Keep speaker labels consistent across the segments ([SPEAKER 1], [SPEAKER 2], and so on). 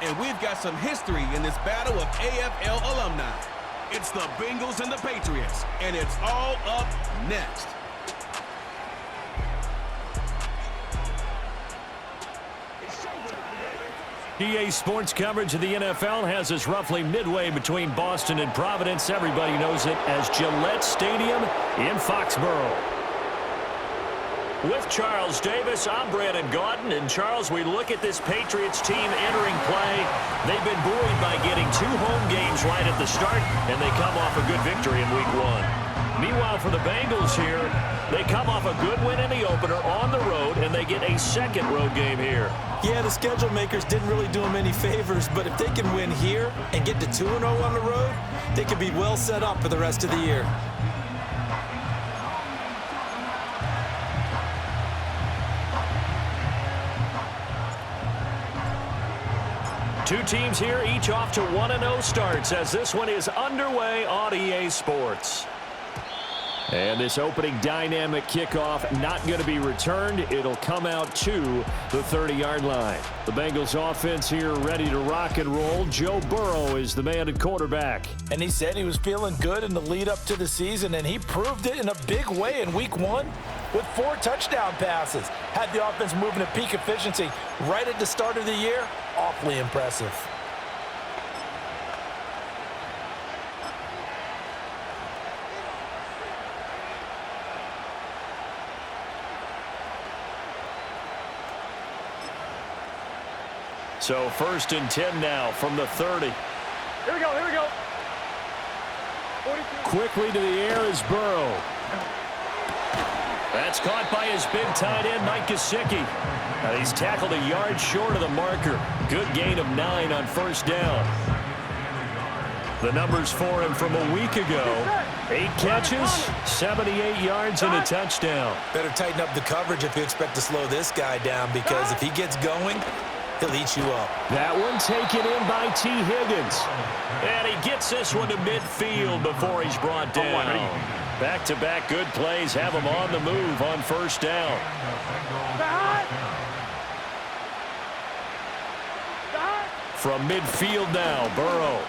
[SPEAKER 1] And we've got some history in this battle of AFL alumni. It's the Bengals and the Patriots, and it's all up next.
[SPEAKER 2] EA Sports coverage of the NFL has us roughly midway between Boston and Providence. Everybody knows it as Gillette Stadium in Foxborough. With Charles Davis, I'm Brandon Gaudin. And Charles, we look at this Patriots team entering play. They've been buoyed by getting 2 home games right at the start, and they come off a good victory in Week 1. Meanwhile, for the Bengals here, they come off a good win in the opener on the road, and they get a second road game here.
[SPEAKER 3] Yeah, the schedule makers didn't really do them any favors, but if they can win here and get to 2-0 on the road, they could be well set up for the rest of the year.
[SPEAKER 2] Two teams here, each off to 1-0 starts as this one is underway on EA Sports. And this opening dynamic kickoff not going to be returned. It'll come out to the 30-yard line. The Bengals offense here ready to rock and roll. Joe Burrow is the man at quarterback.
[SPEAKER 3] And he said he was feeling good in the lead up to the season, and he proved it in a big way in Week 1 with 4 touchdown passes. Had the offense moving at peak efficiency right at the start of the year. Awfully impressive.
[SPEAKER 2] So 1st and 10 now from the 30.
[SPEAKER 4] Here we go, here we go. 42.
[SPEAKER 2] Quickly to the air is Burrow. That's caught by his big tight end, Mike Gesicki. And he's tackled a yard short of the marker. Good gain of 9 on 1st down. The numbers for him from a week ago. 8 catches, 78 yards, and a touchdown.
[SPEAKER 3] Better tighten up the coverage if you expect to slow this guy down, because if he gets going, he'll eat you up.
[SPEAKER 2] That one taken in by T. Higgins. And he gets this one to midfield before he's brought down. Back-to-back good plays have him on the move on 1st down. From midfield now, Burrow.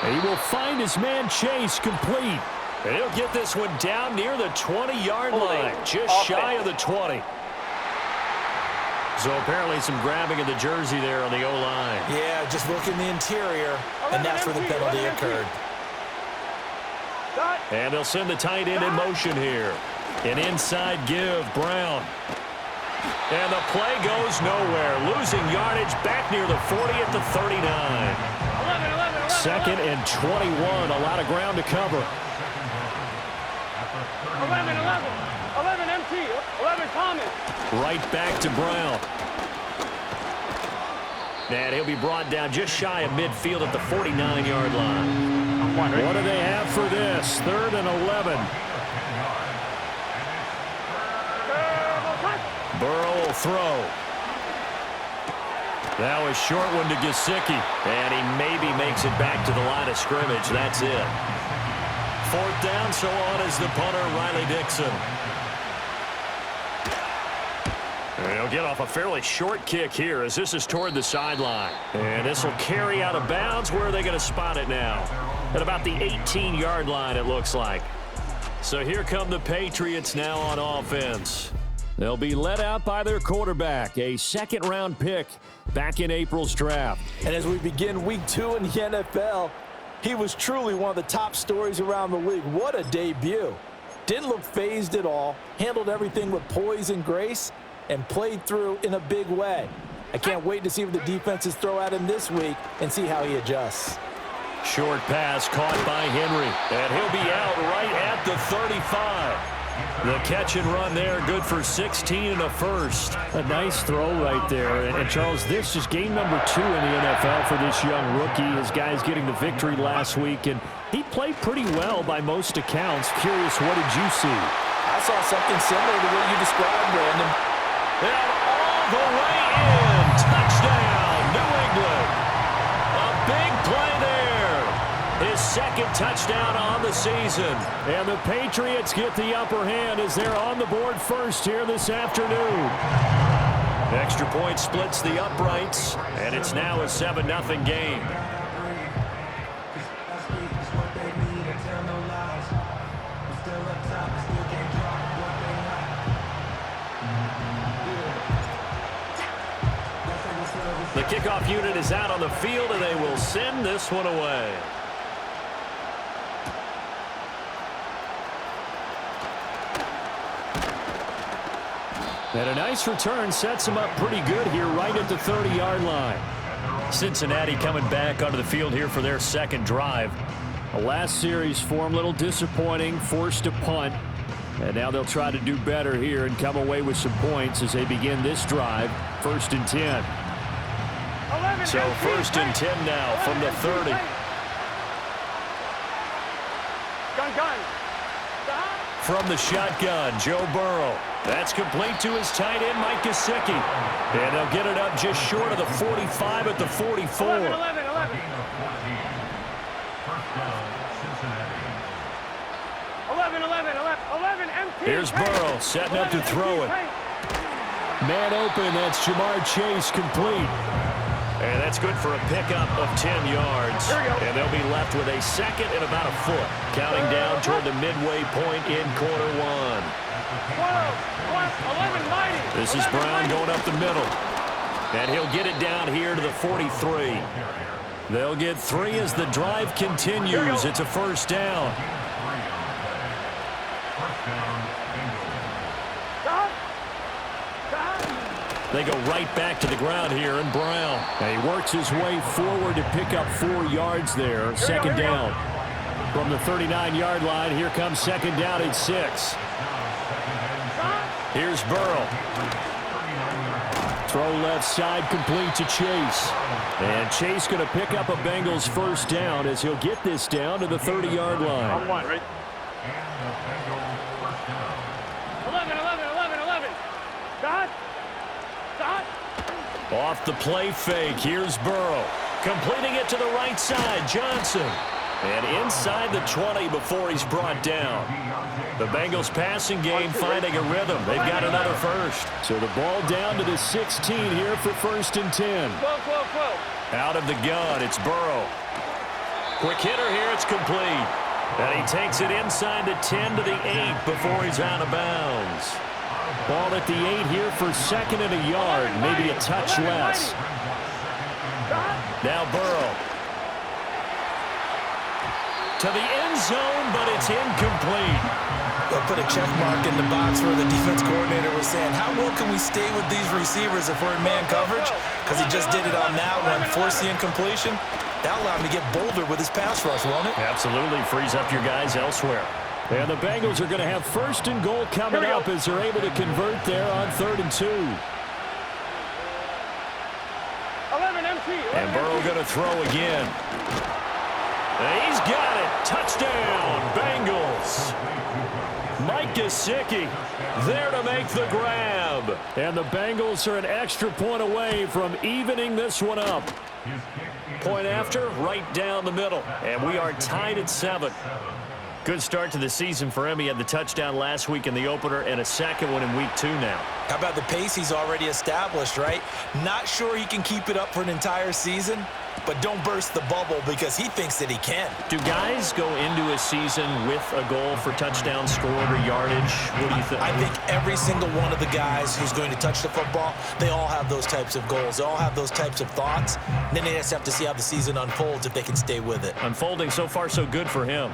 [SPEAKER 2] And he will find his man Chase complete. And he'll get this one down near the 20-yard line, just shy of the 20. So apparently some grabbing of the jersey there on the O-line.
[SPEAKER 3] Yeah, just look in the interior, and that's where the penalty occurred.
[SPEAKER 2] And they'll send the tight end in motion here. An inside give, Brown. And the play goes nowhere. Losing yardage back near the 40 at the 39. 2nd and 21. A lot of ground to cover.
[SPEAKER 4] 11 empty. 11 common.
[SPEAKER 2] Right back to Brown. And he'll be brought down just shy of midfield at the 49-yard line. What do they have for this? 3rd and 11. Burrow will throw. That was short one to Gesicki. And he maybe makes it back to the line of scrimmage. That's it. 4th down, so on is the punter, Riley Dixon. And he'll get off a fairly short kick here as this is toward the sideline. And this will carry out of bounds. Where are they going to spot it now? At about the 18-yard line, it looks like. So here come the Patriots now on offense. They'll be led out by their quarterback, a 2nd-round pick back in April's draft.
[SPEAKER 3] And as we begin Week 2 in the NFL, he was truly one of the top stories around the league. What a debut. Didn't look phased at all, handled everything with poise and grace, and played through in a big way. I can't wait to see what the defenses throw at him this week and see how he adjusts.
[SPEAKER 2] Short pass caught by Henry, and he'll be out right at the 35. The catch and run there, good for 16 and a first.
[SPEAKER 5] A nice throw right there. And Charles, this is game number 2 in the NFL for this young rookie. His guys getting the victory last week, and he played pretty well by most accounts. Curious, what did you see?
[SPEAKER 3] I saw something similar to what you described, Brandon.
[SPEAKER 2] And all the way in. Touchdown, New England. A big play there. His 2nd touchdown on the season.
[SPEAKER 5] And the Patriots get the upper hand as they're on the board first here this afternoon.
[SPEAKER 2] Extra point splits the uprights, and it's now a 7-0 game. The kickoff unit is out on the field, and they will send this one away.
[SPEAKER 5] And a nice return sets him up pretty good here right at the 30-yard line.
[SPEAKER 2] Cincinnati coming back onto the field here for their second drive.
[SPEAKER 5] The last series for him, a little disappointing, forced a punt. And now they'll try to do better here and come away with some points as they begin this drive. 1st and 10.
[SPEAKER 2] So 1st and 10 now from the 30.
[SPEAKER 4] Gun.
[SPEAKER 2] From the shotgun, Joe Burrow. That's complete to his tight end, Mike Gesicki. And they'll get it up just short of the 45 at the 44.
[SPEAKER 4] 11. Empty.
[SPEAKER 2] Here's Burrow setting up to throw it.
[SPEAKER 5] Man open, that's Jamar Chase complete.
[SPEAKER 2] And that's good for a pickup of 10 yards. And they'll be left with a second and about a foot. Counting down toward the midway point in quarter one.
[SPEAKER 4] 11,
[SPEAKER 2] this is Brown going up the middle. And he'll get it down here to the 43. They'll get 3 as the drive continues. It's a 1st down. They go right back to the ground here, and Brown.
[SPEAKER 5] And he works his way forward to pick up 4 yards there. 2nd down. From the 39-yard line, here comes 2nd down at 6.
[SPEAKER 2] Here's Burrow.
[SPEAKER 5] Throw left side complete to Chase. And Chase going to pick up a Bengals 1st down as he'll get this down to the 30-yard line.
[SPEAKER 4] 11. Dot.
[SPEAKER 2] Off the play fake, here's Burrow. Completing it to the right side, Johnson. And inside the 20 before he's brought down. The Bengals passing game finding a rhythm. They've got another 1st.
[SPEAKER 5] So the ball down to the 16 here for 1st and 10.
[SPEAKER 2] Out of the gun, it's Burrow. Quick hitter here, it's complete. And he takes it inside the 10 to the 8 before he's out of bounds.
[SPEAKER 5] Ball at the 8 here for 2nd and a yard, maybe a touch less.
[SPEAKER 2] Now Burrow. To the end zone, but it's incomplete.
[SPEAKER 3] They'll put a check mark in the box where the defense coordinator was saying, how well can we stay with these receivers if we're in man coverage? Because he just did it on that one, force the incompletion. That allowed him to get bolder with his pass rush, won't it?
[SPEAKER 2] Absolutely, frees up your guys elsewhere.
[SPEAKER 5] And the Bengals are going to have 1st and goal coming up as they're able to convert there on 3rd and 2.
[SPEAKER 4] 11 empty.
[SPEAKER 2] And Burrow going to throw again. And he's got it. Touchdown, Bengals. Mike Gesicki there to make the grab.
[SPEAKER 5] And the Bengals are an extra point away from evening this one up.
[SPEAKER 2] Point after, right down the middle. And we are tied at 7. Good start to the season for him. He had the touchdown last week in the opener and a second one in week 2 now.
[SPEAKER 3] How about the pace he's already established, right? Not sure he can keep it up for an entire season, but don't burst the bubble because he thinks that he can.
[SPEAKER 2] Do guys go into a season with a goal for touchdown scored or yardage? What do you think?
[SPEAKER 3] I think every single one of the guys who's going to touch the football, they all have those types of goals. They all have those types of thoughts. And then they just have to see how the season unfolds if they can stay with it.
[SPEAKER 2] Unfolding so far so good for him.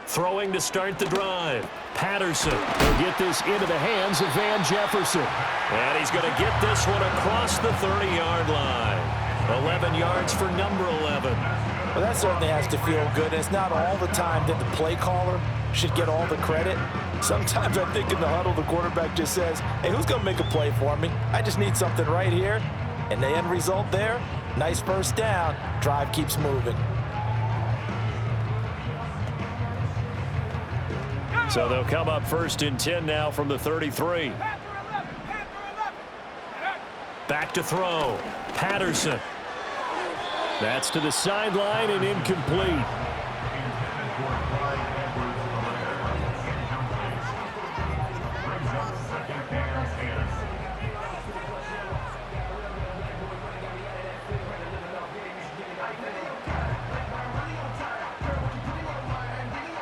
[SPEAKER 2] Throwing to start the drive. Patterson
[SPEAKER 5] will get this into the hands of Van Jefferson.
[SPEAKER 2] And he's going to get this one across the 30-yard line. 11 yards for number 11.
[SPEAKER 3] Well, that certainly has to feel good. It's not all the time that the play caller should get all the credit. Sometimes I think in the huddle, the quarterback just says, hey, who's going to make a play for me? I just need something right here. And the end result there, nice first down. Drive keeps moving.
[SPEAKER 2] So they'll come up 1st and 10 now from the 33. Back to throw. Patterson. That's to the sideline and incomplete.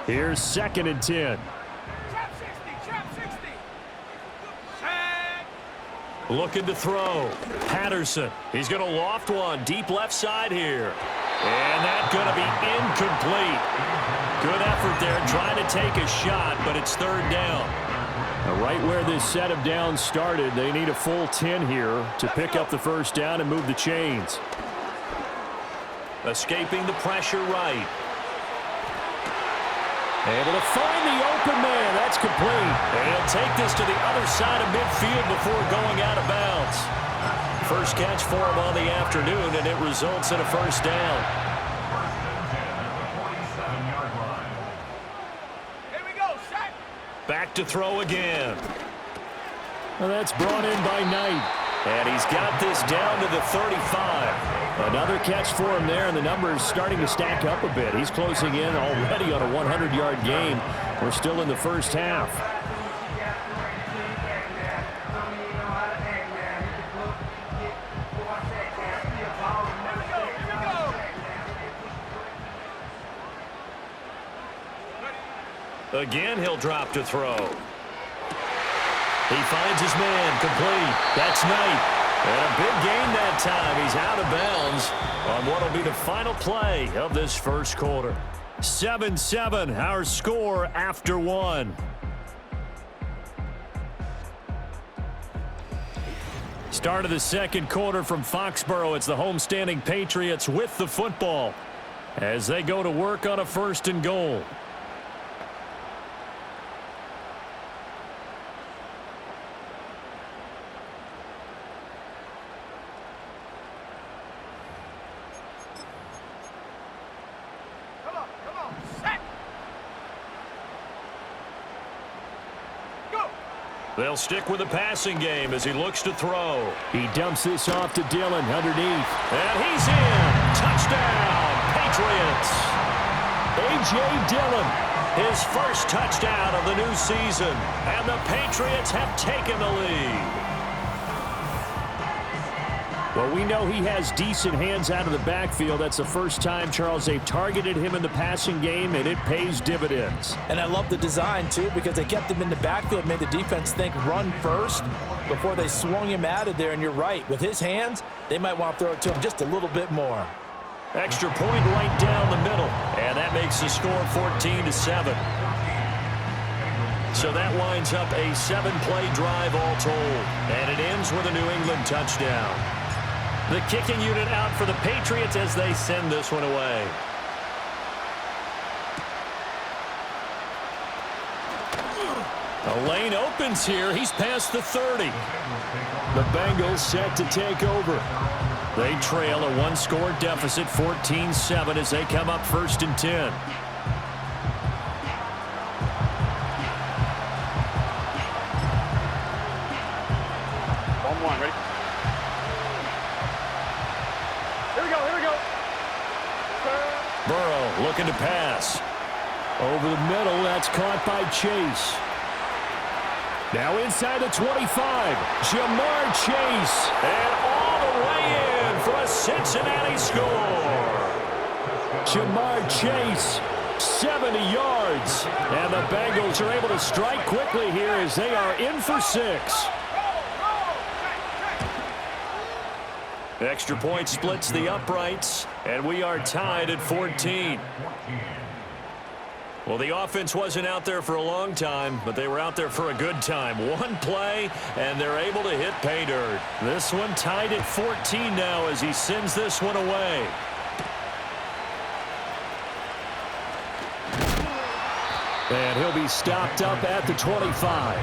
[SPEAKER 2] Here's 2nd and 10. Looking to throw. Patterson. He's going to loft one deep left side here. And that's going to be incomplete. Good effort there trying to take a shot, but it's 3rd down. Now, right where this set of downs started, they need a full 10 here to pick up the first down and move the chains. Escaping the pressure right. Able to find the open man. That's complete. And he'll take this to the other side of midfield before going out of bounds. First catch for him on the afternoon, and it results in a first down.
[SPEAKER 4] Here we go, set.
[SPEAKER 2] Back to throw again. Well, that's brought in by Knight. And he's got this down to the 35. Another catch for him there, and the numbers starting to stack up a bit. He's closing in already on a 100-yard game. We're still in the first half. Again, he'll drop to throw. He finds his man, complete. That's Knight. And a big gain that time. He's out of bounds on what will be the final play of this first quarter. 7-7, our score after 1. Start of the second quarter from Foxborough. It's the homestanding Patriots with the football as they go to work on a 1st and goal. They'll stick with the passing game as he looks to throw. He dumps this off to Dillon underneath. And he's in. Touchdown, Patriots. A.J. Dillon, his first touchdown of the new season. And the Patriots have taken the lead. Well, we know he has decent hands out of the backfield. That's the first time, Charles, they've targeted him in the passing game, and it pays dividends.
[SPEAKER 3] And I love the design, too, because they kept him in the backfield, made the defense think run first before they swung him out of there. And you're right, with his hands, they might want to throw it to him just a little bit more.
[SPEAKER 2] Extra point right down the middle, and that makes the score 14-7. So that winds up a 7-play drive all told, and it ends with a New England touchdown. The kicking unit out for the Patriots as they send this one away. A lane opens here. He's past the 30. The Bengals set to take over. They trail a one-score deficit, 14-7, as they come up 1st and 10.
[SPEAKER 4] Ready? Here we go.
[SPEAKER 2] Burrow looking to pass. Over the middle, that's caught by Chase. Now inside the 25, Jamar Chase. And all the way in for a Cincinnati score. Jamar Chase, 70 yards. And the Bengals are able to strike quickly here as they are in for 6. Extra point splits the uprights, and we are tied at 14. Well, the offense wasn't out there for a long time, but they were out there for a good time. One play, and they're able to hit pay dirt. This one tied at 14 now as he sends this one away. And he'll be stopped up at the 25.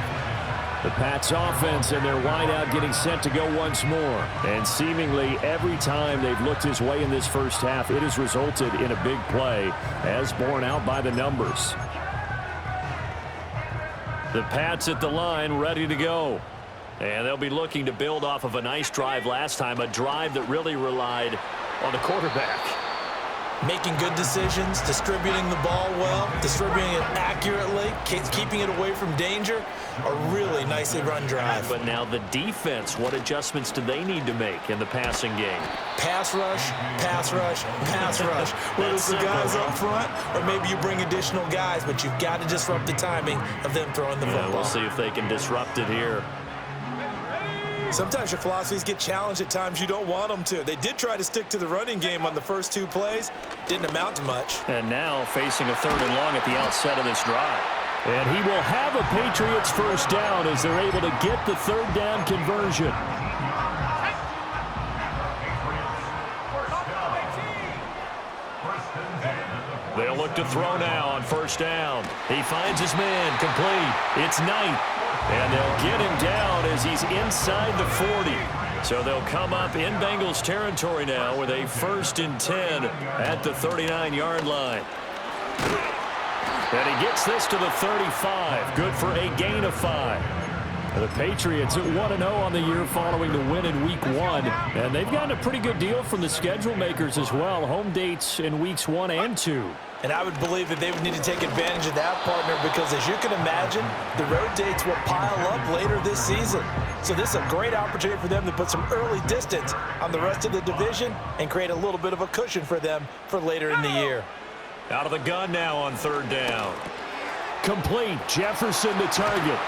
[SPEAKER 2] The Pats offense and their wideout getting set to go once more. And seemingly every time they've looked his way in this first half, it has resulted in a big play, as borne out by the numbers. The Pats at the line, ready to go. And they'll be looking to build off of a nice drive last time, a drive that really relied on the quarterback.
[SPEAKER 3] Making good decisions, distributing the ball well, distributing it accurately, keeping it away from danger. A really nicely run drive.
[SPEAKER 2] But now the defense, what adjustments do they need to make in the passing game?
[SPEAKER 3] Pass rush, pass rush, pass rush. Whether it's the guys up front or maybe you bring additional guys, but you've got to disrupt the timing of them throwing the football.
[SPEAKER 2] We'll see if they can disrupt it here.
[SPEAKER 3] Sometimes your philosophies get challenged at times you don't want them to. They did try to stick to the running game on the first 2 plays. Didn't amount to much.
[SPEAKER 2] And now facing a 3rd and long at the outset of this drive. And he will have a Patriots first down as they're able to get the 3rd down conversion. They'll look to throw now on 1st down. He finds his man, complete. It's Knight. And they'll get him down as he's inside the 40. So they'll come up in Bengals territory now with a 1st and 10 at the 39-yard line. And he gets this to the 35. Good for a gain of 5. The Patriots at 1-0 on the year following the win in Week 1. And they've gotten a pretty good deal from the schedule makers as well. Home dates in Weeks 1 and 2.
[SPEAKER 3] And I would believe that they would need to take advantage of that, partner, because as you can imagine, the road dates will pile up later this season. So this is a great opportunity for them to put some early distance on the rest of the division and create a little bit of a cushion for them for later in the year.
[SPEAKER 2] Out of the gun now on 3rd down. Complete. Jefferson to target.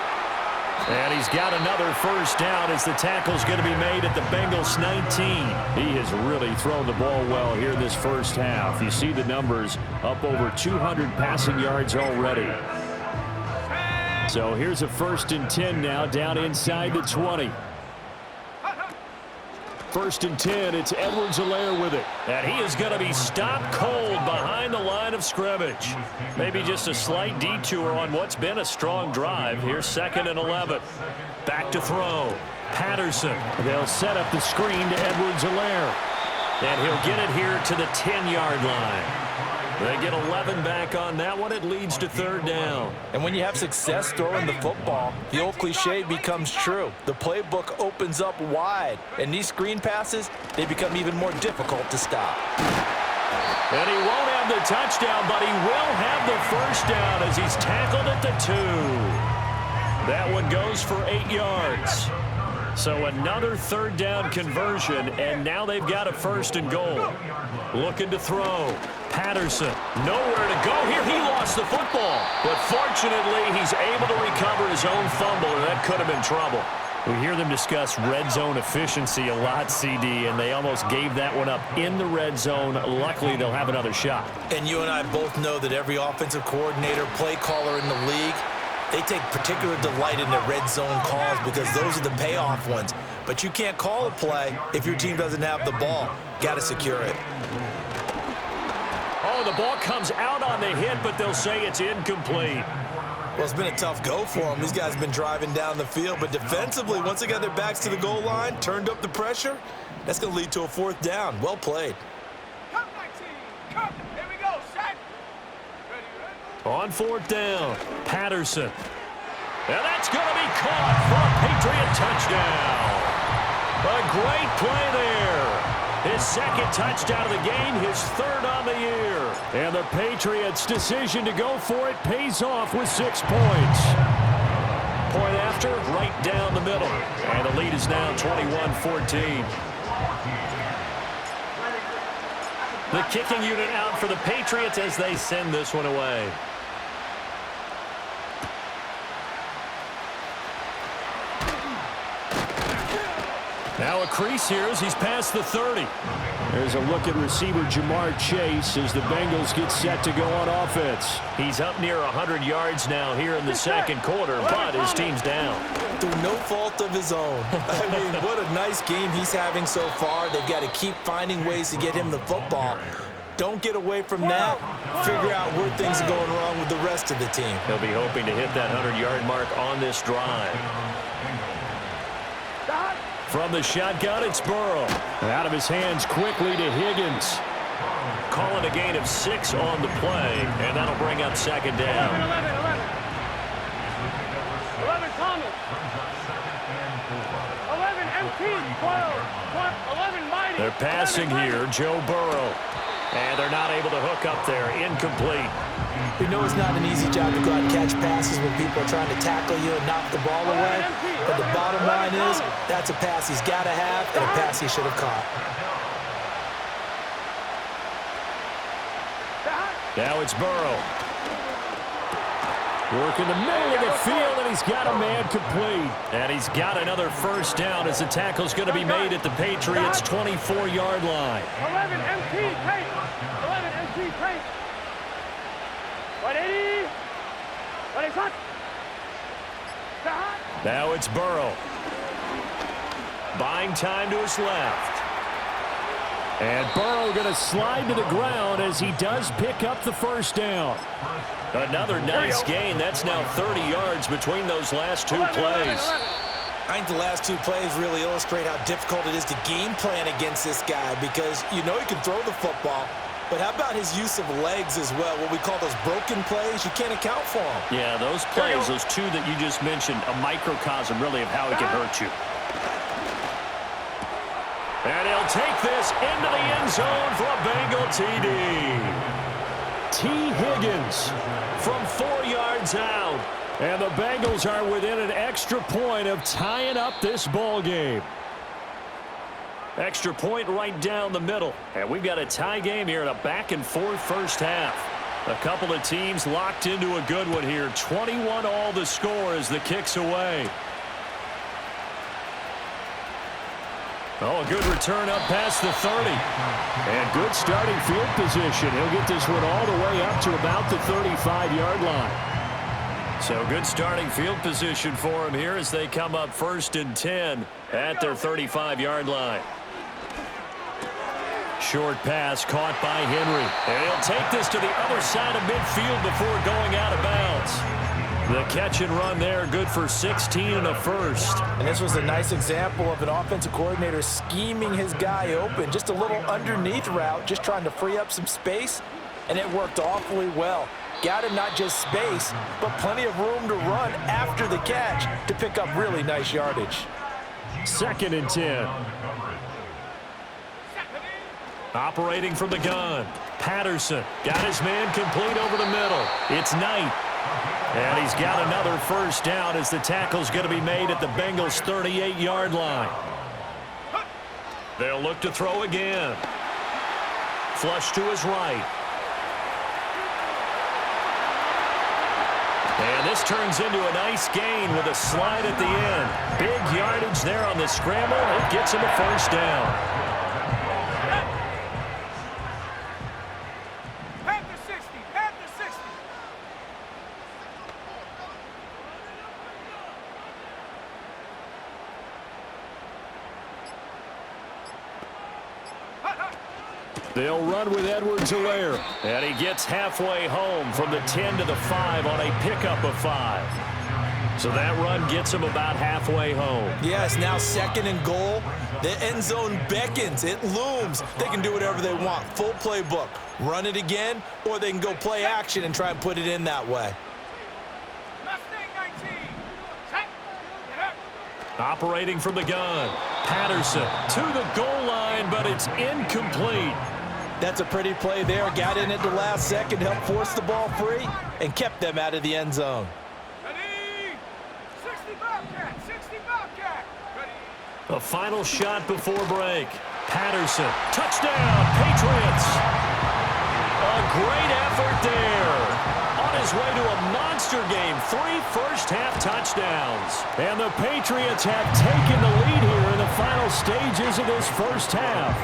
[SPEAKER 2] And he's got another 1st down as the tackle's going to be made at the Bengals 19. He has really thrown the ball well here in this first half. You see the numbers, up over 200 passing yards already. So here's a 1st and 10 now down inside the 20. 1st and 10, it's Edwards-Helaire with it. And he is going to be stopped cold behind the line of scrimmage. Maybe just a slight detour on what's been a strong drive. Here's 2nd and 11. Back to throw. Patterson. They'll set up the screen to Edwards-Helaire. And he'll get it here to the 10-yard line. They get 11 back on that one. It leads to 3rd down.
[SPEAKER 3] And when you have success throwing the football, the old cliche becomes true. The playbook opens up wide. And these screen passes, they become even more difficult to stop.
[SPEAKER 2] And he won't have the touchdown, but he will have the 1st down as he's tackled at the 2. That one goes for 8 yards. So another 3rd down conversion, and now they've got a 1st and goal. Looking to throw. Patterson, nowhere to go here. He lost the football. But fortunately, he's able to recover his own fumble, and that could have been trouble. We hear them discuss red zone efficiency a lot, CD, and they almost gave that one up in the red zone. Luckily, they'll have another shot.
[SPEAKER 3] And you and I both know that every offensive coordinator, play caller in the league, they take particular delight in their red zone calls because those are the payoff ones. But you can't call a play if your team doesn't have the ball. Got to secure it.
[SPEAKER 2] Oh, the ball comes out on the hit, but they'll say it's incomplete.
[SPEAKER 3] Well, it's been a tough go for them. These guys have been driving down the field. But defensively, once they got their backs to the goal line, turned up the pressure, that's going to lead to a 4th down. Well played.
[SPEAKER 4] Come, 19. Come. Here we go. Set. Ready.
[SPEAKER 2] On 4th down, Patterson. And that's going to be caught for a Patriot touchdown. A great play there. His 2nd touchdown of the game, his 3rd on the year. And the Patriots' decision to go for it pays off with 6 points. Point after, right down the middle. And the lead is now 21-14. The kicking unit out for the Patriots as they send this one away. Now a crease here as he's past the 30. There's a look at receiver Jamar Chase as the Bengals get set to go on offense. He's up near 100 yards now here in the 2nd quarter, but his team's down.
[SPEAKER 3] Through no fault of his own. I mean, what a nice game he's having so far. They've got to keep finding ways to get him the football. Don't get away from that. Figure out where things are going wrong with the rest of the team.
[SPEAKER 2] He'll be hoping to hit that 100-yard mark on this drive. From the shotgun, it's Burrow.
[SPEAKER 5] Out of his hands quickly to Higgins.
[SPEAKER 2] Call it a gain of 6 on the play, and that'll bring up second down.
[SPEAKER 4] 11 Thomas. 11 MT. 12. 11 Mighty.
[SPEAKER 2] They're passing here, Joe Burrow. And they're not able to hook up there. Incomplete.
[SPEAKER 3] We know it's not an easy job to go out and catch passes when people are trying to tackle you and knock the ball away. But the bottom line is, that's a pass he's got to have and a pass he should have caught.
[SPEAKER 2] Now it's Burrow.
[SPEAKER 5] Working the middle of the field, and he's got a man complete.
[SPEAKER 2] And he's got another first down as the tackle's going to be made at the Patriots' 24-yard line.
[SPEAKER 4] 11 MT. Pace. 11 MT. Pace. 180. 180.
[SPEAKER 2] Now it's Burrow. Buying time to his left.
[SPEAKER 5] And Burrow going to slide to the ground as he does pick up the first down.
[SPEAKER 2] Another nice gain. That's now 30 yards between those last 2 plays.
[SPEAKER 3] I think the last 2 plays really illustrate how difficult it is to game plan against this guy because you know he can throw the football, but how about his use of legs as well? What we call those broken plays, you can't account for them.
[SPEAKER 2] Yeah, those plays, those 2 that you just mentioned, a microcosm really of how he can hurt you. And he'll take this into the end zone for a Bengal TD.
[SPEAKER 5] T. Higgins
[SPEAKER 2] from 4 yards out.
[SPEAKER 5] And the Bengals are within an extra point of tying up this ball game.
[SPEAKER 2] Extra point right down the middle. And we've got a tie game here in a back-and-forth first half. A couple of teams locked into a good one here. 21 all the score as the kick's away. Oh, a good return up past the 30.
[SPEAKER 5] And good starting field position. He'll get this one all the way up to about the 35-yard line.
[SPEAKER 2] So good starting field position for him here as they come up 1st and 10 at their 35-yard line. Short pass caught by Henry. And he'll take this to the other side of midfield before going out of bounds. The catch and run there, good for 16 and a first.
[SPEAKER 3] And this was a nice example of an offensive coordinator scheming his guy open. Just a little underneath route, just trying to free up some space, and it worked awfully well. Got him not just space, but plenty of room to run after the catch to pick up really nice yardage.
[SPEAKER 5] 2nd and 10.
[SPEAKER 2] Operating from the gun. Patterson got his man complete over the middle. It's Knight. And he's got another first down as the tackle's going to be made at the Bengals' 38-yard line. They'll look to throw again. Flush to his right. And this turns into a nice gain with a slide at the end. Big yardage there on the scramble. It gets him a first down.
[SPEAKER 5] They'll run with Edwards-Helaire.
[SPEAKER 2] And he gets halfway home from the 10 to the 5 on a pickup of 5. So that run gets him about halfway home.
[SPEAKER 3] Yes, now 2nd and goal. The end zone beckons. It looms. They can do whatever they want. Full playbook. Run it again, or they can go play action and try and put it in that way.
[SPEAKER 2] Operating from the gun. Patterson to the goal line, but it's incomplete.
[SPEAKER 3] That's a pretty play there. Got in at the last second, helped force the ball free, and kept them out of the end zone.
[SPEAKER 2] A final shot before break. Patterson, touchdown, Patriots. A great effort there. On his way to a monster game, 3 first-half touchdowns.
[SPEAKER 5] And the Patriots have taken the lead here in the final stages of this first half.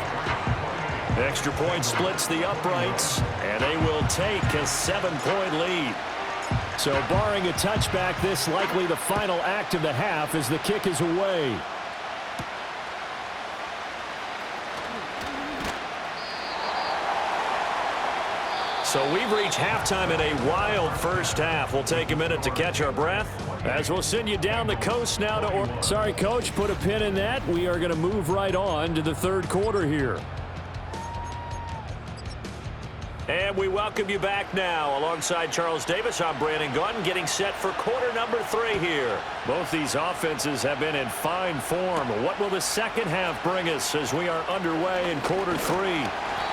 [SPEAKER 2] Extra point splits the uprights, and they will take a 7-point lead.
[SPEAKER 5] So barring a touchback, this likely the final act of the half as the kick is away.
[SPEAKER 2] So we've reached halftime in a wild first half. We'll take a minute to catch our breath as we'll send you down the coast now to
[SPEAKER 5] Sorry, Coach, put a pin in that. We are going to move right on to the third quarter here.
[SPEAKER 2] And we welcome you back now. Alongside Charles Davis, I'm Brandon Gaudin, getting set for quarter number 3 here. Both these offenses have been in fine form. What will the second half bring us as we are underway in quarter 3?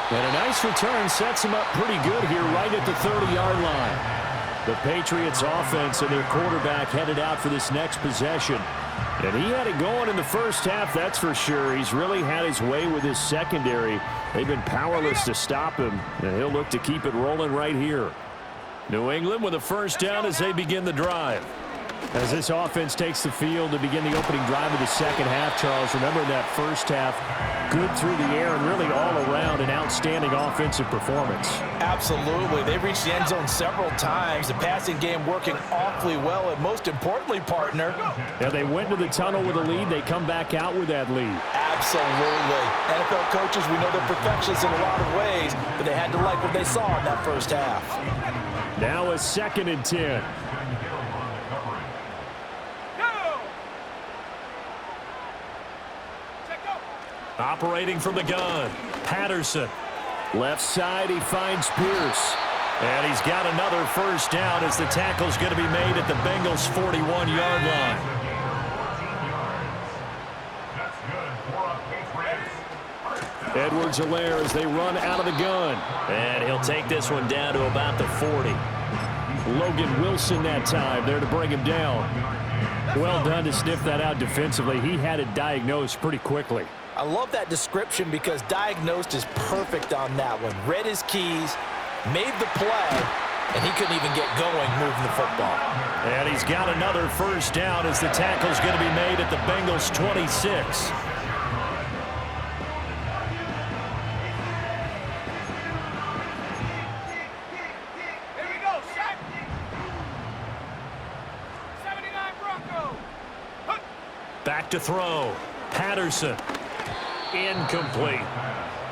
[SPEAKER 5] And a nice return sets them up pretty good here right at the 30-yard line. The Patriots offense and their quarterback headed out for this next possession. And he had it going in the first half, that's for sure. He's really had his way with his secondary. They've been powerless to stop him, and he'll look to keep it rolling right here. New England with a first down as they begin the drive. As this offense takes the field to begin the opening drive of the second half, Charles, remember that first half, good through the air and really all around an outstanding offensive performance.
[SPEAKER 3] Absolutely. They reached the end zone several times. The passing game working awfully well, and most importantly, partner.
[SPEAKER 5] Yeah, they went to the tunnel with a lead. They come back out with that lead.
[SPEAKER 3] Absolutely. NFL coaches, we know they're perfectionists in a lot of ways, but they had to like what they saw in that first half.
[SPEAKER 5] Now a 2nd and 10.
[SPEAKER 2] Operating from the gun, Patterson.
[SPEAKER 5] Left side, he finds Pierce.
[SPEAKER 2] And he's got another first down as the tackle's going to be made at the Bengals' 41-yard line.
[SPEAKER 5] Edwards-Helaire as they run out of the gun.
[SPEAKER 2] And he'll take this one down to about the 40.
[SPEAKER 5] Logan Wilson that time there to bring him down. Well done to sniff that out defensively. He had it diagnosed pretty quickly.
[SPEAKER 3] I love that description because diagnosed is perfect on that one. Read his keys, made the play, and he couldn't even get going moving the football.
[SPEAKER 2] And he's got another first down as the tackle's going to be made at the Bengals' 26.
[SPEAKER 4] Here we go, Shaq. 79 Broncos.
[SPEAKER 2] Back to throw. Patterson. Incomplete.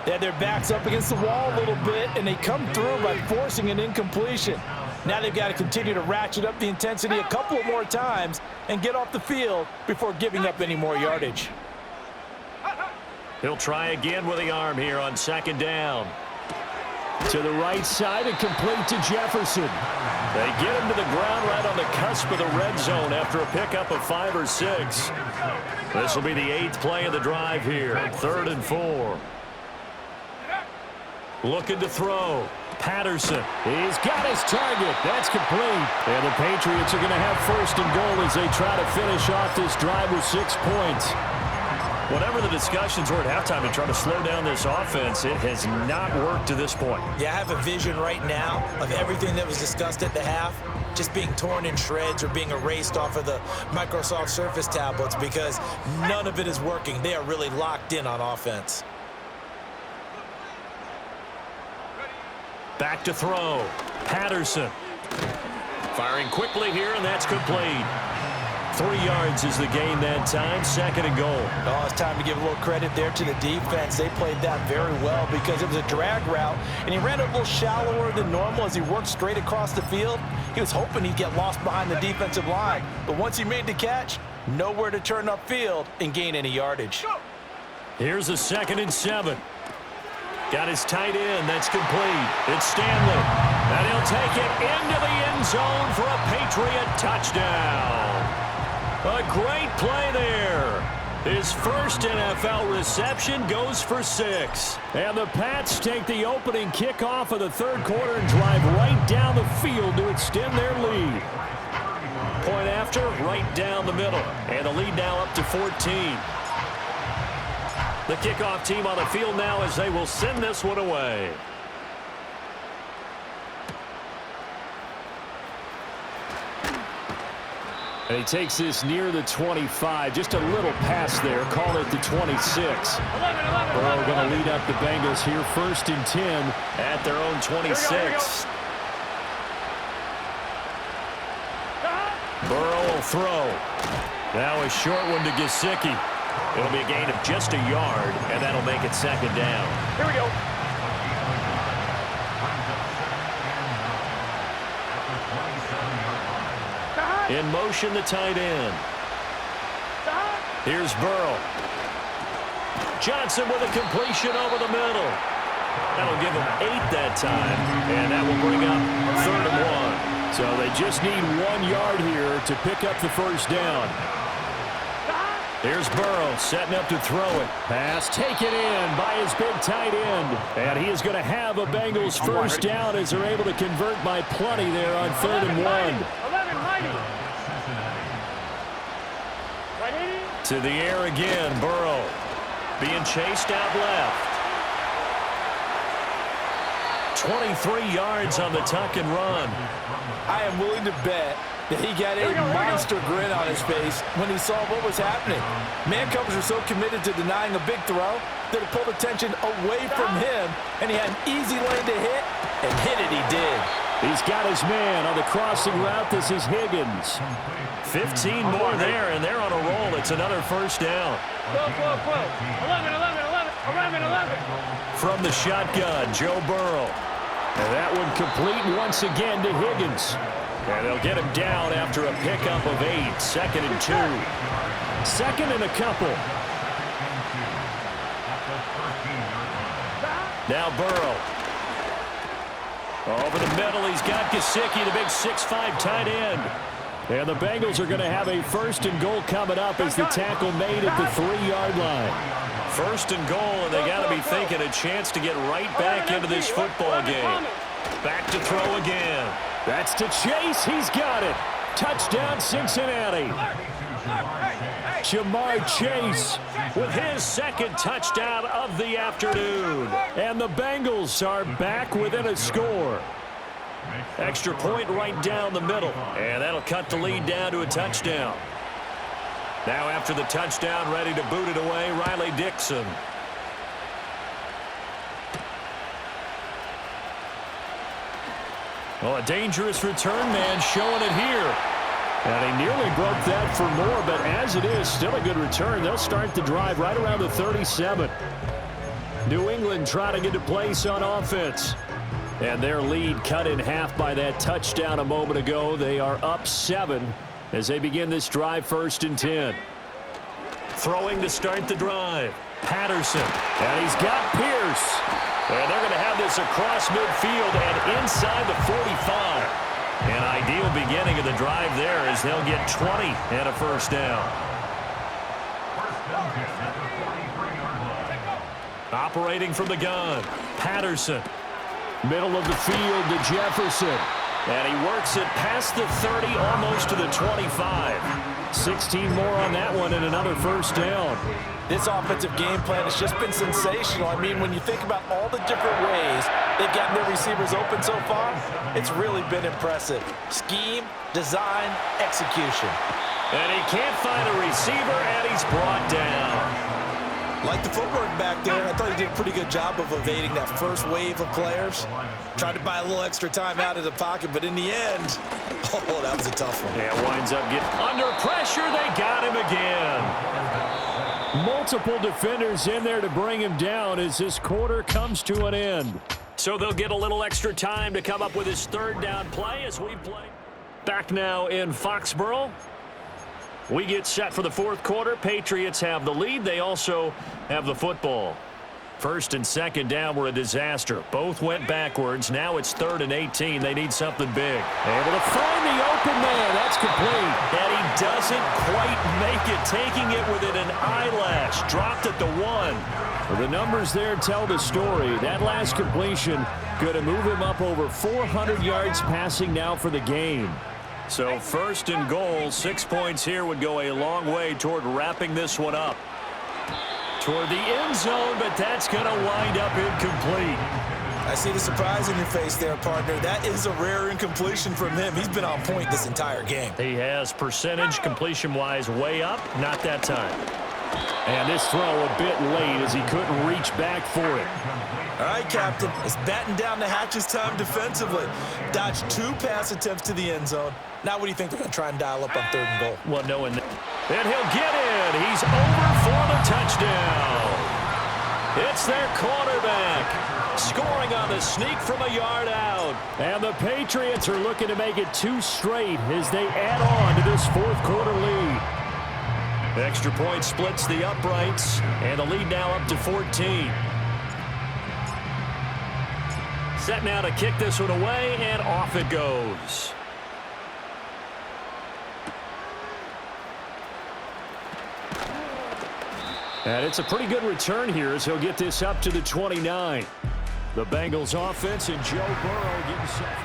[SPEAKER 3] They had their backs up against the wall a little bit, and they come through by forcing an incompletion. Now they've got to continue to ratchet up the intensity a couple of more times and get off the field before giving up any more yardage.
[SPEAKER 2] He'll try again with the arm here on 2nd down.
[SPEAKER 5] To the right side and complete to Jefferson.
[SPEAKER 2] They get him to the ground right on the cusp of the red zone after a pickup of 5 or 6. This will be the 8th play of the drive here. 3rd and 4. Looking to throw. Patterson.
[SPEAKER 5] He's got his target. That's complete. And the Patriots are going to have 1st and goal as they try to finish off this drive with 6 points.
[SPEAKER 2] Whatever the discussions were at halftime to try to slow down this offense, it has not worked to this point.
[SPEAKER 3] Yeah, I have a vision right now of everything that was discussed at the half just being torn in shreds or being erased off of the Microsoft Surface tablets because none of it is working. They are really locked in on offense.
[SPEAKER 2] Back to throw. Patterson. Firing quickly here, and that's complete. 3 yards is the gain that time. 2nd and goal.
[SPEAKER 3] Oh, it's time to give a little credit there to the defense. They played that very well because it was a drag route, and he ran a little shallower than normal as he worked straight across the field. He was hoping he'd get lost behind the defensive line, but once he made the catch, nowhere to turn upfield and gain any yardage.
[SPEAKER 2] Here's a 2nd and 7. Got his tight end. That's complete. It's Stanley. And he'll take it into the end zone for a Patriot touchdown. A great play there. His first NFL reception goes for 6.
[SPEAKER 5] And the Pats take the opening kickoff of the 3rd quarter and drive right down the field to extend their lead.
[SPEAKER 2] Point after, right down the middle. And the lead now up to 14. The kickoff team on the field now as they will send this one away.
[SPEAKER 5] And he takes this near the 25. Just a little pass there. Call it the 26. Burrow going to lead up the Bengals here. 1st and 10
[SPEAKER 2] at their own 26. Burrow will throw. Now a short one to Gesicki. It'll be a gain of just a yard, and that'll make it 2nd down.
[SPEAKER 4] Here we go.
[SPEAKER 2] In motion, the tight end. Here's Burrow. Johnson with a completion over the middle. That'll give him 8 that time, and that will bring up 3rd and 1.
[SPEAKER 5] So they just need 1 yard here to pick up the first down.
[SPEAKER 2] Here's Burrow setting up to throw it.
[SPEAKER 5] Pass taken in by his big tight end. And he is going to have a Bengals first down as they're able to convert by plenty there on 3rd and 1.
[SPEAKER 2] To the air again, Burrow being chased out left. 23 yards on the tuck and run.
[SPEAKER 3] I am willing to bet that he got a monster grin on his face when he saw what was happening. Man coverage were so committed to denying a big throw that it pulled attention away from him, and he had an easy lane to hit, and hit it he did.
[SPEAKER 5] He's got his man on the crossing route. This is Higgins.
[SPEAKER 2] 15 more there, and they're on a roll. It's another first down.
[SPEAKER 4] 11.
[SPEAKER 2] From the shotgun, Joe Burrow.
[SPEAKER 5] And that one complete once again to Higgins.
[SPEAKER 2] And they'll get him down after a pickup of 8. 2nd and 2.
[SPEAKER 5] 2nd and a couple.
[SPEAKER 2] Now Burrow. Over the middle, he's got Gesicki, the big 6'5" tight end.
[SPEAKER 5] And the Bengals are going to have a 1st and goal coming up as the tackle made at the 3-yard line.
[SPEAKER 2] 1st and goal, and they got to be thinking a chance to get right back into this football game. Back to throw again.
[SPEAKER 5] That's to Chase. He's got it. Touchdown, Cincinnati. Jamar Chase
[SPEAKER 2] with his 2nd touchdown of the afternoon.
[SPEAKER 5] And the Bengals are back within a score.
[SPEAKER 2] Extra point right down the middle, and that'll cut the lead down to a touchdown. Now after the touchdown, ready to boot it away, Riley Dixon. Well, a dangerous return man showing it here.
[SPEAKER 5] And he nearly broke that for more, but as it is, still a good return. They'll start the drive right around the 37. New England trying to get to place on offense. And their lead cut in half by that touchdown a moment ago. They are up 7 as they begin this drive, 1st and 10.
[SPEAKER 2] Throwing to start the drive. Patterson.
[SPEAKER 5] And he's got Pierce.
[SPEAKER 2] And they're going to have this across midfield and inside the 45. An ideal beginning of the drive there as they'll get 20 and a first down. Operating from the gun. Patterson.
[SPEAKER 5] Middle of the field to Jefferson.
[SPEAKER 2] And he works it past the 30, almost to the 25.
[SPEAKER 5] 16 more on that one and another first down.
[SPEAKER 3] This offensive game plan has just been sensational. I mean, when you think about all the different ways they've gotten their receivers open so far, it's really been impressive. Scheme, design, execution.
[SPEAKER 2] And he can't find a receiver, and he's brought down.
[SPEAKER 3] Like the footwork back there, I thought he did a pretty good job of evading that first wave of players. Tried to buy a little extra time out of the pocket, but in the end, oh, that was a tough one.
[SPEAKER 2] Yeah, winds up getting under pressure. They got him again.
[SPEAKER 5] Multiple defenders in there to bring him down as this quarter comes to an end.
[SPEAKER 2] So they'll get a little extra time to come up with his 3rd down play as we play. Back now in Foxborough. We get set for the 4th quarter. Patriots have the lead. They also have the football. 1st and 2nd down were a disaster. Both went backwards. Now it's 3rd and 18. They need something big.
[SPEAKER 5] Able to find the open man. That's complete.
[SPEAKER 2] And he doesn't quite make it, taking it within an eyelash. Dropped at the 1.
[SPEAKER 5] Well, the numbers there tell the story. That last completion could have moved him up over 400 yards passing now for the game.
[SPEAKER 2] So 1st and goal, 6 points here would go a long way toward wrapping this one up. Toward the end zone, but that's going to wind up incomplete.
[SPEAKER 3] I see the surprise in your face there, partner. That is a rare incompletion from him. He's been on point this entire game.
[SPEAKER 2] He has percentage completion-wise way up, not that time.
[SPEAKER 5] And this throw a bit late as he couldn't reach back for it.
[SPEAKER 3] All right, Captain, it's batten down the hatches time defensively. Dodged 2 pass attempts to the end zone. Now what do you think they're going to try and dial up on 3rd and goal?
[SPEAKER 2] Well, knowing that. And he'll get in. He's over for the touchdown. It's their quarterback. Scoring on the sneak from a yard out.
[SPEAKER 5] And the Patriots are looking to make it 2 straight as they add on to this fourth quarter lead.
[SPEAKER 2] Extra point splits the uprights, and the lead now up to 14. Set now to kick this one away, and off it goes. And it's a pretty good return here as he'll get this up to the 29. The Bengals offense and Joe Burrow getting set.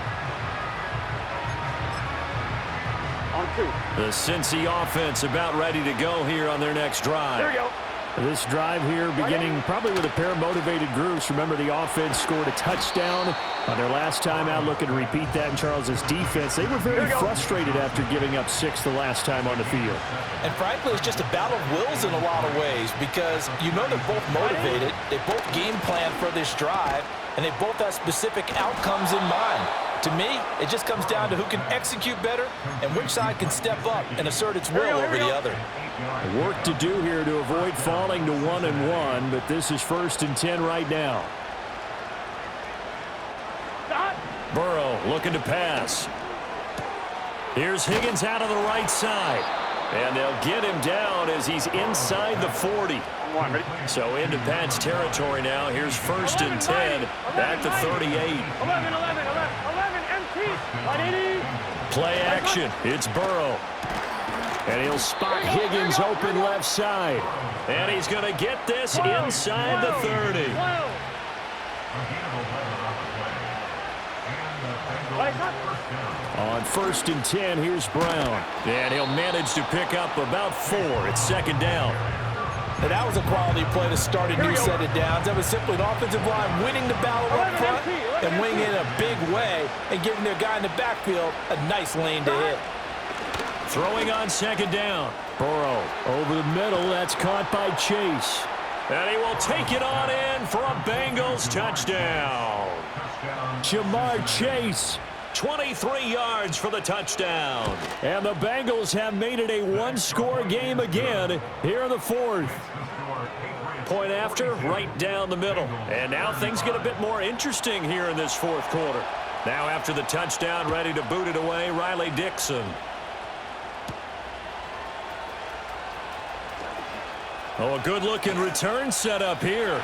[SPEAKER 2] The Cincy offense about ready to go here on their next drive.
[SPEAKER 4] Here we go.
[SPEAKER 5] This drive here beginning probably with a pair of motivated groups. Remember, the offense scored a touchdown on their last time out, looking to repeat that in Charles's defense. They were very frustrated after giving up 6 the last time on the field.
[SPEAKER 3] And frankly, it's just a battle of wills in a lot of ways because you know they're both motivated. They both game plan for this drive, and they both have specific outcomes in mind. To me, it just comes down to who can execute better and which side can step up and assert its will over the other.
[SPEAKER 5] Work to do here to avoid falling to 1-1, but this is 1st and 10 right now.
[SPEAKER 2] Burrow looking to pass. Here's Higgins out of the right side. And they'll get him down as he's inside the 40. So into Pat's territory now. Here's 1st and 10 at the 38.
[SPEAKER 4] 11, empty.
[SPEAKER 2] Play action. It's Burrow. And he'll spot Higgins open left side. And he's going to get this inside the 30. On 1st and 10, here's Brown. And he'll manage to pick up about 4. It's 2nd down.
[SPEAKER 3] Now, that was a quality play to start a new set of downs. That was simply an offensive line winning the battle up front and winning in a big way and giving their guy in the backfield a nice lane to hit.
[SPEAKER 2] Throwing on 2nd down.
[SPEAKER 5] Burrow over the middle. That's caught by Chase.
[SPEAKER 2] And he will take it on in for a Bengals touchdown.
[SPEAKER 5] Jamar Chase.
[SPEAKER 2] 23 yards for the touchdown.
[SPEAKER 5] And the Bengals have made it a 1-score game again here in the 4th.
[SPEAKER 2] Point after, right down the middle. And now things get a bit more interesting here in this 4th quarter. Now after the touchdown, ready to boot it away, Riley Dixon. Oh, a good-looking return set up here.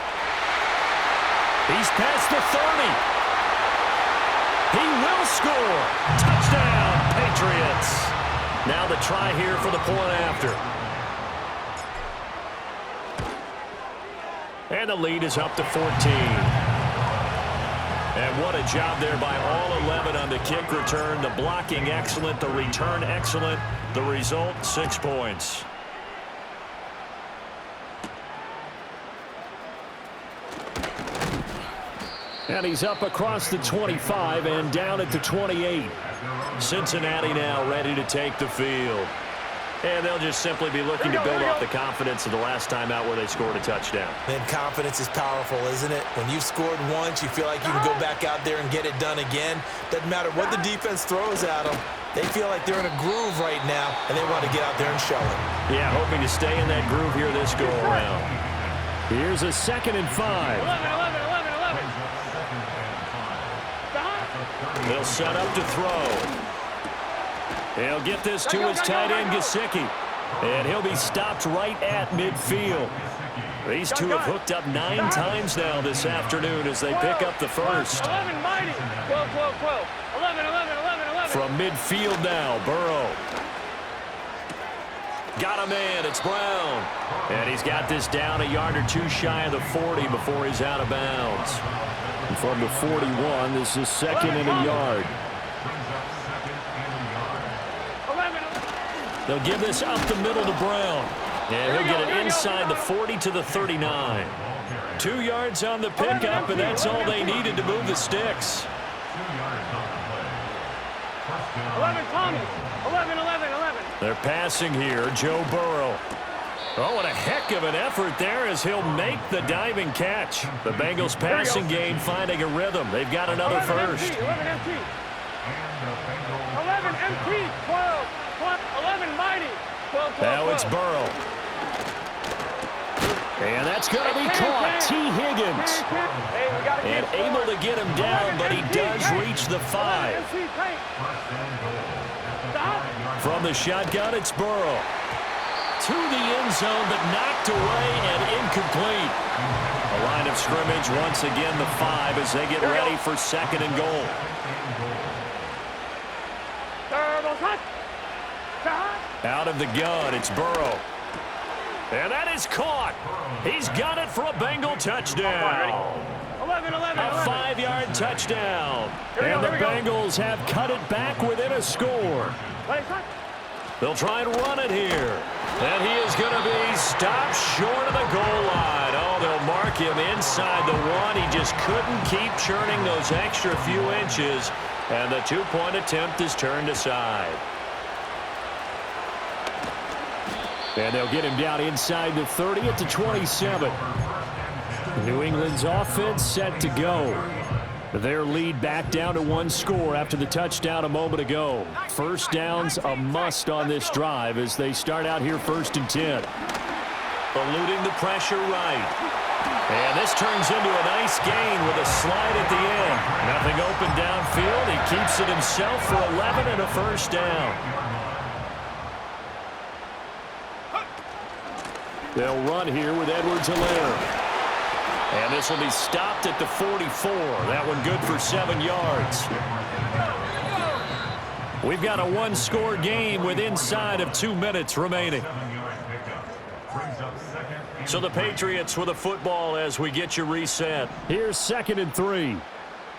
[SPEAKER 2] He's past the 30. He will score. Touchdown, Patriots. Now the try here for the point after. And the lead is up to 14. And what a job there by all 11 on the kick return. The blocking excellent, the return excellent. The result, 6 points.
[SPEAKER 5] And he's up across the 25 and down at the 28.
[SPEAKER 2] Cincinnati now ready to take the field. And they'll just simply be looking to build off the confidence of the last time out where they scored a touchdown.
[SPEAKER 3] Man, confidence is powerful, isn't it? When you've scored once, you feel like you can go back out there and get it done again. Doesn't matter what the defense throws at them. They feel like they're in a groove right now, and they want to get out there and show it.
[SPEAKER 2] Yeah, hoping to stay in that groove here this go-around.
[SPEAKER 5] Here's a 2nd and 5.
[SPEAKER 4] 11.
[SPEAKER 2] They'll set up to throw. He'll get this to his tight end, Gesicki. And he'll be stopped right at midfield. These two have hooked up 9 times now this afternoon as they pick up the first.
[SPEAKER 4] 11, mighty. 12. 11.
[SPEAKER 2] From midfield now, Burrow. Got a man, it's Brown. And he's got this down a yard or 2 shy of the 40 before he's out of bounds.
[SPEAKER 5] And from the 41, this is 2nd and a yard.
[SPEAKER 2] They'll give this up the middle to Brown. And he'll get it inside the 40 to the 39. 2 yards on the pickup, and that's all they needed to move the sticks.
[SPEAKER 4] 11, Thomas. 11.
[SPEAKER 2] They're passing here, Joe Burrow. Oh, and a heck of an effort there as he'll make the diving catch. The Bengals passing game finding a rhythm. They've got another first.
[SPEAKER 4] 11 empty. 12. 11 mighty. 12.
[SPEAKER 2] Now it's Burrow. And that's going to be caught. T. Higgins. And able to get him down, but he does reach the 5. From the shotgun, it's Burrow. To the end zone, but knocked away and incomplete. A line of scrimmage, once again, the 5 as they get ready for 2nd and goal. Out of the gun, it's Burrow. And that is caught. He's got it for a Bengal touchdown.
[SPEAKER 4] 11.
[SPEAKER 2] A 5-yard touchdown. And the Bengals have cut it back within a score. They'll try and run it here. And he is going to be stopped short of the goal line. Oh, they'll mark him inside the 1. He just couldn't keep churning those extra few inches. And the 2-point attempt is turned aside. And they'll get him down inside the 30 at the 27. New England's offense set to go. Their lead back down to 1 score after the touchdown a moment ago. First down's a must on this drive as they start out here 1st and 10. Eluding the pressure right. And this turns into a nice gain with a slide at the end. Nothing open downfield. He keeps it himself for 11 and a first down. They'll run here with Edwards-Helaire. And this will be stopped at the 44. That one good for 7 yards. We've got a 1-score game with inside of 2 minutes remaining. So the Patriots with a football as we get you reset. Here's 2nd and 3.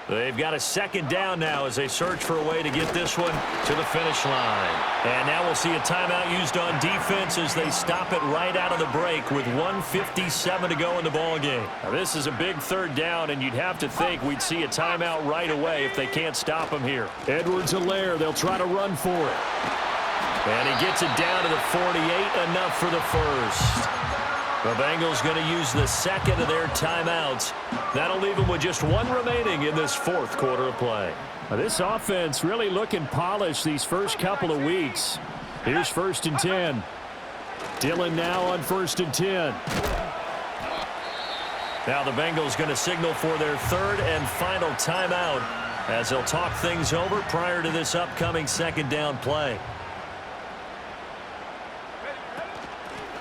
[SPEAKER 2] They've got a 2nd down now as they search for a way to get this one to the finish line. And now we'll see a timeout used on defense as they stop it right out of the break with 1:57 to go in the ballgame. Now this is a big 3rd down, and you'd have to think we'd see a timeout right away if they can't stop him here. Edwards-Helaire, they'll try to run for it. And he gets it down to the 48, enough for the first. The Bengals going to use the 2nd of their timeouts. That'll leave them with just 1 remaining in this 4th quarter of play. Now, this offense really looking polished these first couple of weeks. Here's 1st and 10. Dillon now on 1st and 10. Now the Bengals going to signal for their 3rd and final timeout as they'll talk things over prior to this upcoming 2nd down play.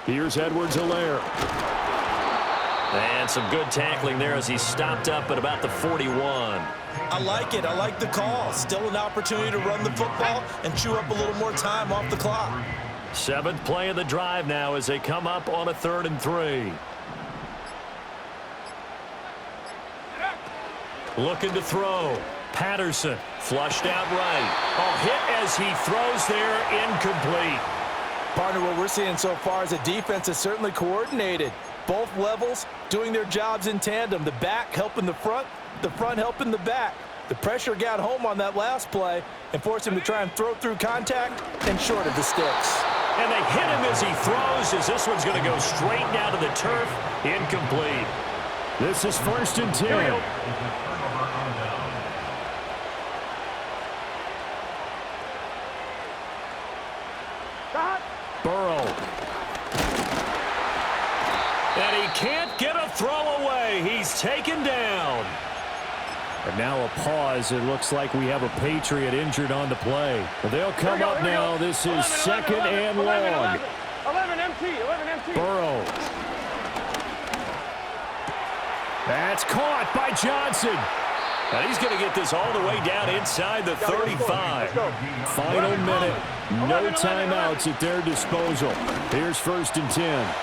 [SPEAKER 2] Here's Edwards-Helaire. And some good tackling there as he stopped up at about the 41.
[SPEAKER 3] I like it. I like the call. Still an opportunity to run the football and chew up a little more time off the clock.
[SPEAKER 2] 7th play of the drive now as they come up on a 3rd and 3. Looking to throw. Patterson flushed out right. Oh, hit as he throws there, incomplete.
[SPEAKER 3] Partner, what we're seeing so far is a defense that's certainly coordinated. Both levels doing their jobs in tandem. The back helping the front helping the back. The pressure got home on that last play and forced him to try and throw through contact and short of the sticks.
[SPEAKER 2] And they hit him as he throws, as this one's going to go straight down to the turf. Incomplete. This is 1st and 10. Burrow. And he can't get a throw away. He's taken down. And now a pause. It looks like we have a Patriot injured on the play. They'll come up now. This is 2nd and long.
[SPEAKER 4] 11 MT.
[SPEAKER 2] Burrow. That's caught by Johnson. And he's going to get this all the way down inside the 35. Final minute. No timeouts at their disposal. Here's 1st and 10.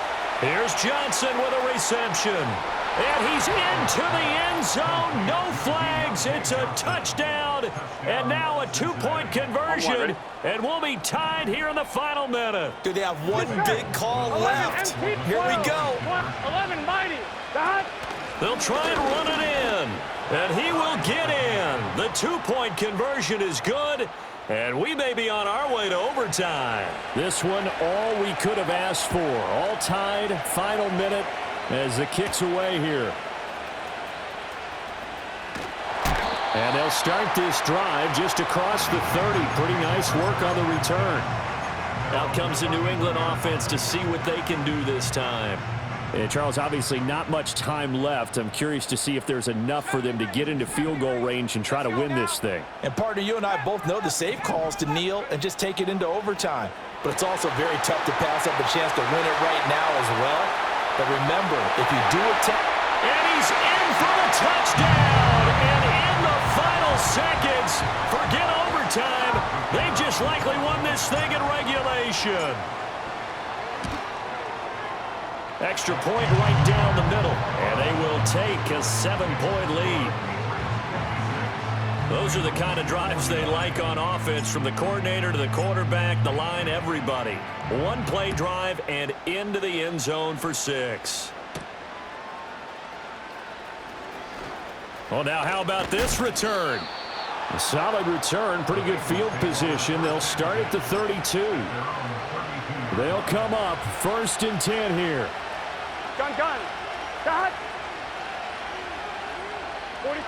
[SPEAKER 2] Here's Johnson with a reception. And he's into the end zone. No flags. It's a touchdown. And now a 2-point conversion. And we'll be tied here in the final minute.
[SPEAKER 3] Do they have one big call left? Here we go.
[SPEAKER 4] 11 mighty.
[SPEAKER 2] They'll try and run it in. And he will get in. The 2-point conversion is good. And we may be on our way to overtime. This one, all we could have asked for. All tied, final minute as the kick's away here. And they'll start this drive just across the 30. Pretty nice work on the return. Out comes the New England offense to see what they can do this time.
[SPEAKER 5] And Charles, obviously not much time left. I'm curious to see if there's enough for them to get into field goal range and try to win this thing.
[SPEAKER 3] And partner, you and I both know the safe calls to kneel and just take it into overtime. But it's also very tough to pass up the chance to win it right now as well. But remember, if you do attempt...
[SPEAKER 2] And he's in for the touchdown. And in the final seconds, forget overtime. They just likely won this thing in regulation. Extra point right down the middle, and they will take a 7-point lead. Those are the kind of drives they like on offense, from the coordinator to the quarterback, the line, everybody. One-play drive and into the end zone for 6. Well, now how about this return?
[SPEAKER 5] A solid return, pretty good field position. They'll start at the 32. They'll come up 1st and 10 here.
[SPEAKER 4] Gun. Dot. 42.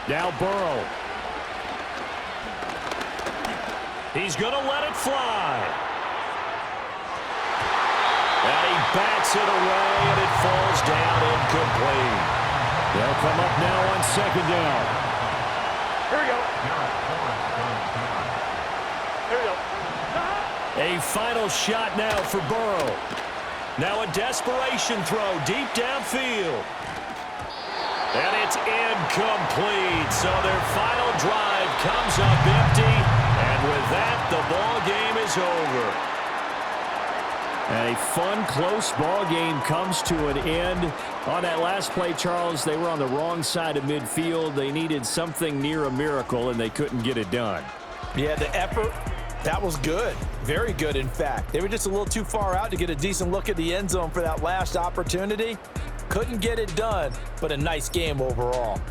[SPEAKER 5] Now Burrow.
[SPEAKER 2] He's going to let it fly. And he bats it away, and it falls down incomplete.
[SPEAKER 5] They'll come up now on 2nd down.
[SPEAKER 4] Here we go.
[SPEAKER 2] A final shot now for Burrow. Now a desperation throw deep downfield. And it's incomplete. So their final drive comes up empty. And with that, the ball game is over.
[SPEAKER 5] A fun, close ball game comes to an end. On that last play, Charles, they were on the wrong side of midfield. They needed something near a miracle, and they couldn't get it done.
[SPEAKER 3] Yeah, the effort, that was good. Very good, in fact. They were just a little too far out to get a decent look at the end zone for that last opportunity. Couldn't get it done, but a nice game overall.